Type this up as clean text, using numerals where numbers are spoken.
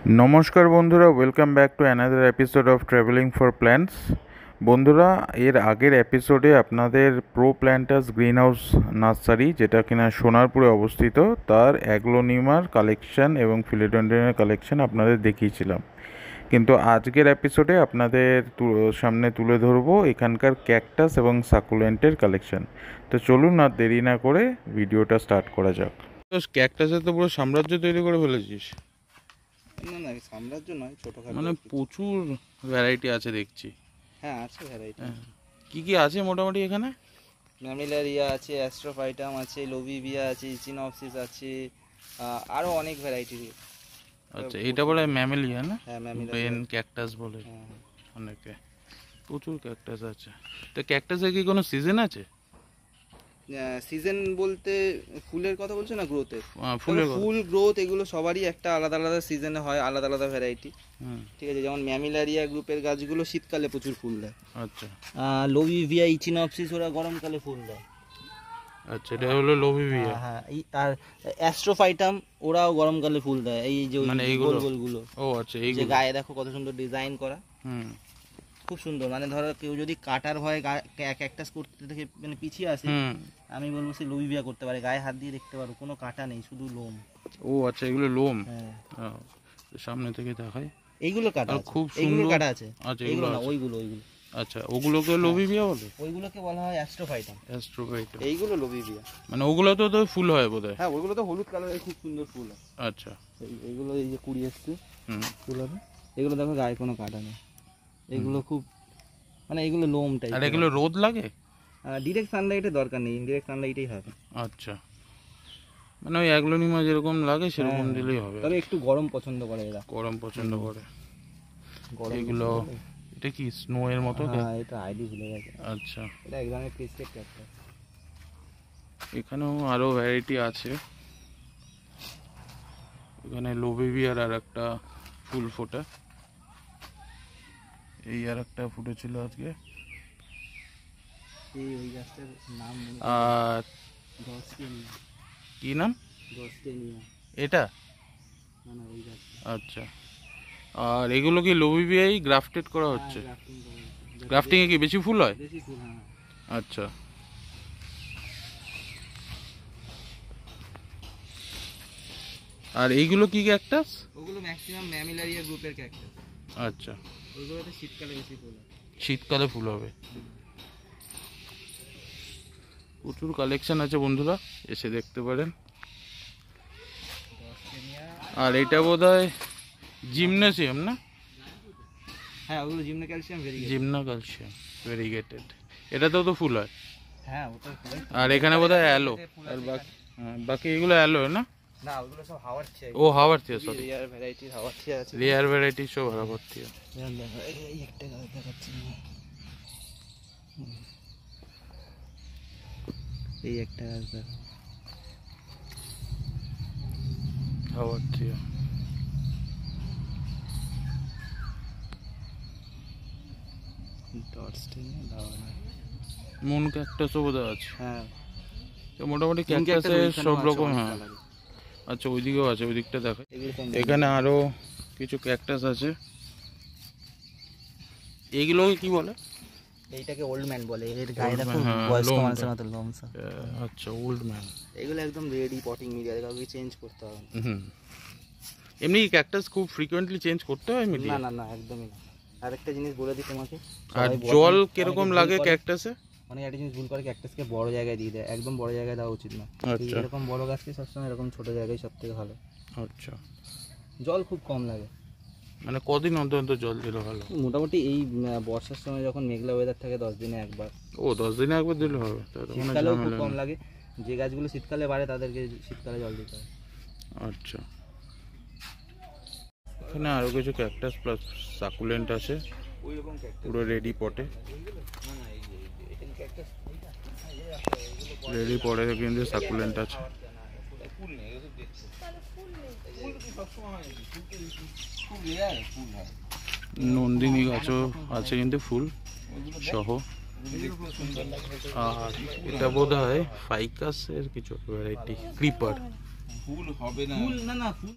নমস্কার বন্ধুরা, welcome back to another episode of travelling for plants. বন্ধুরা, এর আগের এপিসোডে আপনাদের প্রো প্ল্যান্টাস গ্রিন হাউস নার্সারি, যেটা কিনা সোনারপুরে অবস্থিত, তার অ্যাগ্লোনিমার কালেকশন এবং ফিলোডেন্ড্রনের কালেকশন আপনাদের দেখিয়েছিলাম। কিন্তু আজকের এপিসোডে আপনাদের সামনে তুলে ধরবো এখানকার ক্যাকটাস এবং সাকুলেন্টের কালেকশন। তো চলুন আর দেরি না করে ভিডিওটা স্টার্ট করা যাক। ক্যাকটাসের তো পুরো সাম্রাজ্য তৈরি করে ফেলেছিস। না না, সাম্রাজ্য নয়, ছোটখাটো মানে প্রচুর ভ্যারাইটি আছে দেখছি। হ্যাঁ, আছে ভ্যারাইটি। কি কি আছে মোটামুটি এখানে? ম্যামিলারিয়া আছে, অ্যাস্ট্রোফাইটাম আছে, লোবিভিয়া আছে, ইচিনপসিস আছে, আরও অনেক ভ্যারাইটি। আচ্ছা, এটা বলে ম্যামেলিয়া না? হ্যাঁ, ম্যামিলারিয়া, বেন ক্যাকটাস বলে অনেকে। প্রচুর ক্যাকটাস আছে। তো ক্যাকটাসের কি কোনো সিজন আছে? সিজন বলতে ফুলের কথা বলছো না গ্রোথের? ফুল গ্রোথ এগুলো সবারই একটা আলাদা আলাদা সিজনে হয়, আলাদা আলাদা ভ্যারাইটি। ঠিক আছে, যেমন ম্যামিলারিয়া গ্রুপের গাছগুলো শীতকালে প্রচুর ফুল দেয়। আচ্ছা। লোবিভিয়া, ইচিনপসিস ওরা গরমকালে ফুল দেয়। আচ্ছা, এটা হলো লোবিভিয়া। হ্যাঁ, আর অ্যাস্ট্রোফাইটাম ওরাও গরমকালে ফুল দেয়। এই যে মানে এই গোলগুলো। ও আচ্ছা, এই যে গায়ে দেখো কত সুন্দর ডিজাইন করা। খুব সুন্দর। মানে ধরো কেউ যদি কাটার ভয় ক্যাকটাস করতে থেকে মানে পিছিয়ে আসে, আমি বলবো সে লোবিভিয়া করতে পারে। গায়ে হাত দিয়ে দেখতে পারো, কোনো কাটা নেই, শুধু লোম। ও আচ্ছা, এগুলো লোম। হ্যাঁ, সামনে থেকে দেখাই। এইগুলো কাটা, খুব এইগুলো সুন্দর কাটা আছে। আচ্ছা, এইগুলো না, ওইগুলো। আচ্ছা, ওগুলোকে লোবিভিয়া বলে? ওইগুলোকে বলা হয় অ্যাস্ট্রোফাইটাম। এইগুলো লোবিভিয়া। মানে ওগুলো তো ফুল হয় বোধহয়। হ্যাঁ, ওইগুলো তো হলুদ কালারের খুব সুন্দর ফুল হয়। আচ্ছা, এইগুলো এই যে কুড়ি এসছে ফুল হবে। এগুলো দেখো গায়ে কোনো কাটা নেই। এগুলো খুব মানে এগুলো লোম টাইপ। আর এগুলো রোদ লাগে? ডিরেক্ট সানলাইটের দরকার নেই, ইনডিরেক্ট সানলাইটেই হবে। আচ্ছা, মানে ওই অ্যাগ্লোনিমা যেরকম লাগে সেরকম দিলেই হবে। তবে একটু গরম পছন্দ করে এরা। গরম পছন্দ করে। এগুলো এটা কি স্নো এর মতো? হ্যাঁ, এটা আইডি ভুলে গেছে। আচ্ছা, এটা এক ধরনের ক্রিস্টেড ক্যাকটাস। এখানেও আরো ভ্যারাইটি আছে। এখানে লোবিভিয়ার আর একটা ফুল ফোটা, এই আর একটা ফুটেছিল আজকে। এই ওই গাছটার নাম আর কি নাম এটা? না, ওই গাছ। আচ্ছা, আর এগুলো কি লোবিভিয়াই গ্রাফটেড করা হচ্ছে? গ্রাফটিং এ কি বেশি ফুল হয়? বেশি ফুল, হ্যাঁ। আচ্ছা, আর এইগুলো কি ক্যাকটাস? ওগুলো ম্যাক্সিমাম ম্যামিলারিয়া গ্রুপের ক্যাকটাস। আচ্ছা, ওগুলোতে শীতকালে বেশি ফুল হয়। শীতকালে ফুল হবে। প্রচুর কালেকশন আছে বন্ধুরা, এসে দেখতে পারেন। আর এটা বোধহয় জিমনেসিয়াম না? হ্যাঁ, ওগুলো gymnocalycium variegated. Gymnocalycium variegated. এটাতেও তো ফুল হয়। হ্যাঁ, ওটা ফুল। আর এখানে বোধহয় অ্যালো। আর বাকি এগুলো অ্যালো না? না, ওগুলো সব হাওয়ার্থিয়া। ও হাওয়ার্থিয়া, সরি। রেয়ার ভ্যারাইটি হাওয়ার্থিয়া আছে। রেয়ার ভ্যারাইটি সব হাওয়ার্থিয়া। এই একটা গাছ দেখাচ্ছি, এই একটা গাছ দেখো, হাওয়ার্থিয়া। মুন ক্যাকটাসও বোধহয় আছে। হ্যাঁ, তো মোটামুটি ক্যাকটাসের সব রকম। হ্যাঁ, আচ্ছা, ওইদিকেও আছে, ওই দিকটা দেখা। এখানে আরো কিছু ক্যাকটাস আছে। এগুলোকে কি বলে? এইটাকে ওল্ড ম্যান বলে। এর গায়ে দেখো বয়স্ক মানুষের মতো লোম। আচ্ছা, ওল্ড ম্যান। এগুলো একদম রেডি পটিং মিডিয়া, কাউকে চেঞ্জ করতে হবে না। এমনি ক্যাকটাস খুব ফ্রিকোয়েন্টলি চেঞ্জ করতে হয় মিডিয়া? না না, একদমই না। আরেকটা জিনিস বলে দিই তোমাকে, আর জল কিরকম লাগে ক্যাকটাসে? মানে একটা জিনিস ভুল করে, ক্যাকটাসকে বড় জায়গায় দিয়ে দেয়। একদম বড় জায়গায় দেওয়া উচিত না। এরকম বড় গাছকে সবসময় এরকম ছোট জায়গায় সব থেকে ভালো। আচ্ছা, জল খুব কম লাগে। মানে কদিন অন্তর অন্তর জল দিলে ভালো? মোটামুটি এই বর্ষার সময় যখন মেঘলা ওয়েদার থাকে 10 দিনে একবার। ও, 10 দিনে একবার দিলে হবে? শীতকালেও খুব কম লাগে। যে গাছগুলো শীতকালে বাড়ে তাদেরকে শীতকালে জল দিতে হয়। আচ্ছা, এখানে আরো কিছু ক্যাকটাস প্লাস সাকুলেন্ট আছে পুরো রেডি পটে। রেডি পটে কিন্তু সাকুলেন্ট আছে। নন্দিনী গাছও আছে কিন্তু ফুল সহ। আর এটা বোধ হয় ফাইকাসের কিছু ভ্যারাইটি, ক্রিপার। ফুল হবে না, না ফুল